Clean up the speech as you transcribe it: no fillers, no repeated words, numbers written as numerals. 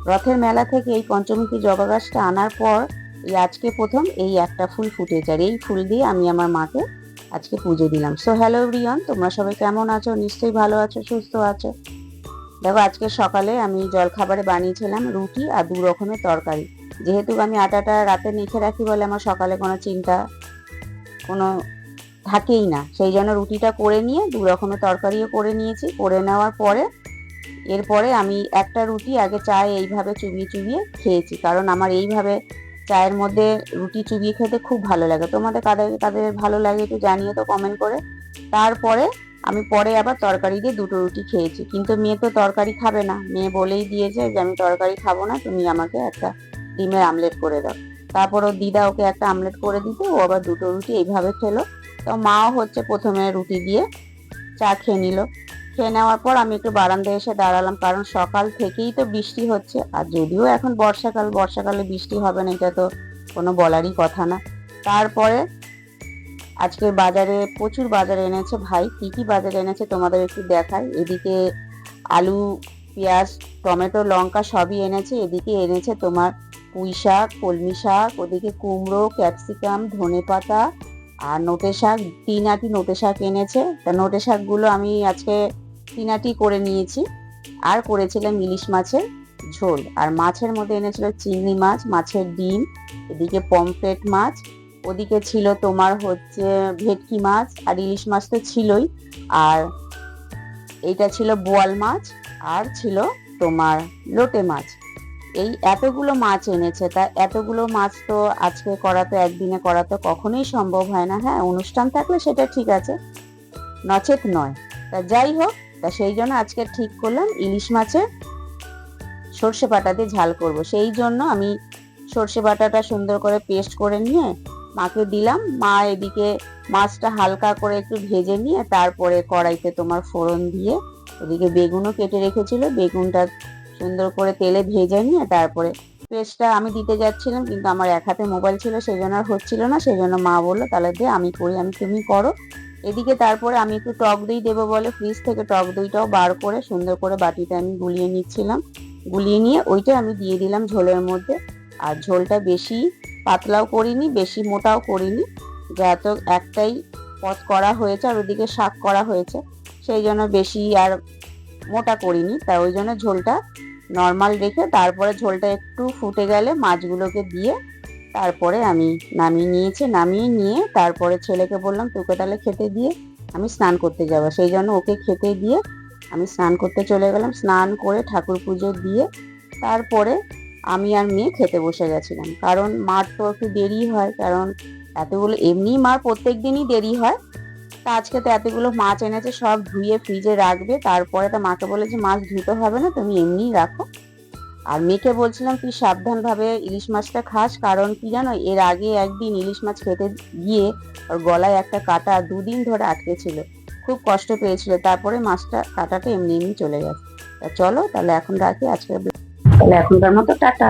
রথের মেলা থেকে এই পঞ্চমুখী জবা গাছটা আনার পর এই আজকে প্রথম এই একটা ফুল ফুটেছে, আর এই ফুল দিয়ে আমি আমার মাকে আজকে পুজো দিলাম। সো হ্যালো এভরিওয়ান, তোমরা সবাই কেমন আছো? নিশ্চয়ই ভালো আছো, সুস্থ আছো। দেখো, আজকে সকালে আমি জলখাবারে বানিয়েছিলাম রুটি আর 2 রকমের তরকারি। যেহেতু আমি আটাটা রাতে মেখে রাখি বলে আমার সকালে কোনো চিন্তা কোনো থাকেই না, সেই জন্য রুটিটা করে নিয়ে 2 রকমের তরকারিও করে নিয়েছি। করে নেওয়ার পরে এরপরে আমি একটা রুটি আগে চায়ে এইভাবে চুবিয়ে চুবিয়ে খেয়েছি, কারণ আমার এইভাবে চায়ের মধ্যে রুটি চুবিয়ে খেতে খুব ভালো লাগে। তোমাদের কাদের কাদের ভালো লাগে একটু জানিয়ে তো কমেন্ট করে। তারপরে আমি পরে আবার তরকারি দিয়ে 2টো রুটি খেয়েছি, কিন্তু মেয়ে তো তরকারি খাবে না। মেয়ে বলেই দিয়েছে যে আমি তরকারি খাবো না, তুমি আমাকে একটা ডিমের আমলেট করে দাও। তারপর ওর দিদা ওকে একটা আমলেট করে দিতে, ও আবার 2টো রুটি এইভাবে খেলো। তো মাও হচ্ছে প্রথমে রুটি দিয়ে চা খেয়ে নিল। খেয়ে নেওয়ার পর আমি একটু বারান্দায় এসে দাঁড়ালাম, কারণ সকাল থেকেই তো বৃষ্টি হচ্ছে। আর যদিও এখন বর্ষাকালে বৃষ্টি হবে না এটা তো কোনো বলারই কথা না। তারপরে আজকে বাজারে প্রচুর বাজার এনেছে ভাই। কি কি বাজার এনেছে তোমাদের একটু দেখাই। এদিকে আলু, পেঁয়াজ, টমেটো, লঙ্কা সবই এনেছে। এদিকে এনেছে তোমার পুঁই শাক, কলমি শাক, ওদিকে কুমড়ো, ক্যাপসিকাম, ধনেপাতা আর নোটে শাক। 3 আটি নোটে শাক এনেছে। তা নোটে শাকগুলো আমি আজকে 3 আটি করে নিয়েছি। আর করেছিলাম ইলিশ মাছের ঝোল। আর মাছের মধ্যে এনেছিল চিংড়ি মাছ, মাছের ডিম, এদিকে পমফ্রেট মাছ, ওদিকে ছিল তোমার হচ্ছে ভেটকি মাছ, আর ইলিশ মাছ তো ছিলই। আর এইটা ছিল বোয়াল মাছ, আর ছিল তোমার লোটে মাছ। এই এতগুলো মাছ এনেছে। তা এতগুলো মাছ তো আজকে করা তো একদিনে করা তো কখনোই সম্ভব হয় না। হ্যাঁ, অনুষ্ঠান থাকলে সেটা ঠিক আছে, নচেত নয়। তা যাই হোক, তা সেই জন্য আজকে ঠিক করলাম ইলিশ মাছে সর্ষে বাটা দিয়ে ঝাল করব। সেই জন্য আমি সর্ষে বাটাটা সুন্দর করে পেস্ট করে নিয়ে মাকে দিলাম। মা এদিকে মাছটা হালকা করে একটু ভেজে নিয়ে তারপরে কড়াইতে তোমার ফোড়ন দিয়ে, ওদিকে বেগুনও কেটে রেখেছিল, বেগুনটা সুন্দর করে তেলে ভেজে নিয়ে তারপরে পেস্টটা আমি দিতে যাচ্ছিলাম, কিন্তু আমার এক হাতে মোবাইল ছিল, সেই জন্য আর হচ্ছিল না। সেই জন্য মা বললো তাহলে দে আমি করি, তুমি করো। এদিকে তারপরে আমি একটু টক দই দেবো বলে ফ্রিজ থেকে টক দইটাও বার করে সুন্দর করে বাটিতে আমি গুলিয়ে নিচ্ছিলাম। গুলিয়ে নিয়ে ওইটা আমি দিয়ে দিলাম ঝোলের মধ্যে। আর ঝোলটা বেশি পাতলাও করিনি, বেশি মোটাও করিনি, যা তো একটাই পদ করা হয়েছে আর ওদিকে শাক করা হয়েছে, সেই জন্য বেশি আর মোটা করিনি। তাই ওই জন্য ঝোলটা নর্মাল রেখে তারপরে ঝোলটা একটু ফুটে গেলে মাছগুলোকে দিয়ে তারপরে আমি নামিয়ে নিয়েছি। নামিয়ে নিয়ে তারপরে ছেলেকে বললাম তোকে তাহলে খেতে দিয়ে আমি স্নান করতে যাবো। সেই জন্য ওকে খেতে দিয়ে আমি স্নান করতে চলে গেলাম। স্নান করে ঠাকুর পুজো দিয়ে তারপরে আমি আর মেয়ে খেতে বসে গেছিলাম, কারণ মার তো একটু দেরি হয়, কারণ এতগুলো এমনি মার প্রত্যেক দিনই দেরি হয়। তা আজকে তো এতগুলো মাছ এনেছে, সব ধুয়ে ফ্রিজে রাখবে। তারপরে তো মাকে বলে যে মাছ ধুতে হবে না, তুমি এমনিই রাখো। আর মেয়েকে বলছিলাম তুই সাবধানভাবে ইলিশ মাছটা খাস, কারণ কি জানো, এর আগে একদিন ইলিশ মাছ খেতে গিয়ে ওর গলায় একটা কাঁটা 2 দিন ধরে আটকে ছিল, খুব কষ্ট পেয়েছিল। তারপরে মাছটা কাঁটাটা এমনি এমনি চলে গেছে। তা চলো তাহলে এখন রাখি আজকে, তাহলে এখনকার মতো টাটা।